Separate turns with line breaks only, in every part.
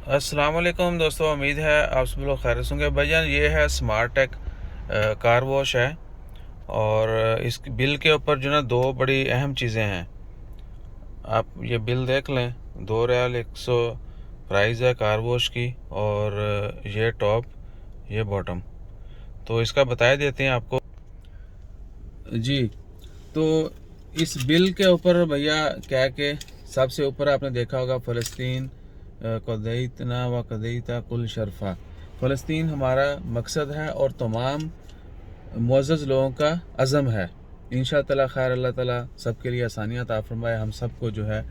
السلام علیکم دوستو، امید ہے آپ سب لوگ خیریت سے ہوں گے۔ بھائی جان، یہ ہے اسمارٹ ٹیک کار واش ہے، اور اس بل کے اوپر جو نا دو بڑی اہم چیزیں ہیں۔ آپ یہ بل دیکھ لیں، 2 ریال 100 پرائز ہے کار واش کی، اور یہ ٹاپ یہ باٹم۔ تو اس کا بتا دیتے ہیں آپ کو جی۔ تو اس بل کے اوپر بھیا کیا کہ سب سے اوپر آپ نے دیکھا ہوگا فلسطین قضیتنا و قضیتا کل شرفا۔ فلسطین ہمارا مقصد ہے اور تمام معزز لوگوں کا عزم ہے۔ انشاءاللہ خیر، اللہ تعالیٰ سب کے لیے آسانیاں عطا فرمائے، ہم سب کو جو ہے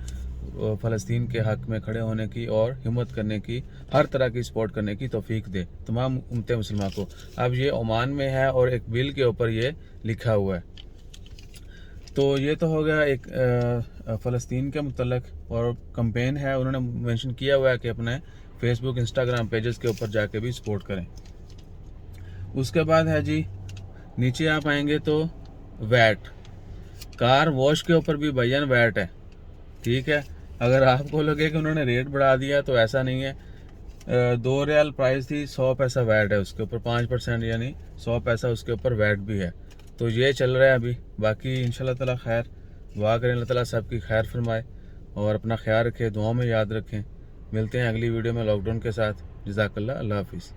فلسطین کے حق میں کھڑے ہونے کی اور ہمت کرنے کی، ہر طرح کی سپورٹ کرنے کی توفیق دے تمام امت مسلمہ کو۔ اب یہ عمان میں ہے اور ایک بل کے اوپر یہ لکھا ہوا ہے۔ تو یہ تو ہو گیا ایک فلسطین کے متعلق، اور کمپین ہے، انہوں نے مینشن کیا ہوا ہے کہ اپنے فیس بک انسٹاگرام پیجز کے اوپر جا کے بھی سپورٹ کریں۔ اس کے بعد ہے جی، نیچے آپ آئیں گے تو ویٹ، کار واش کے اوپر بھی بھائیان ویٹ ہے، ٹھیک ہے۔ اگر آپ کو لگے کہ انہوں نے ریٹ بڑھا دیا تو ایسا نہیں ہے۔ 2 ریال پرائز تھی، 100 پیسہ ویٹ ہے اس کے اوپر، 5% یعنی 100 پیسہ اس کے اوپر ویٹ بھی ہے۔ تو یہ چل رہا ہے ابھی، باقی انشاءاللہ تعالیٰ خیر، دعا کریں اللہ تعالیٰ سب کی خیر فرمائے، اور اپنا خیال رکھیں، دعاؤں میں یاد رکھیں۔ ملتے ہیں اگلی ویڈیو میں لاک ڈاؤن کے ساتھ۔ جزاک اللہ، اللہ حافظ۔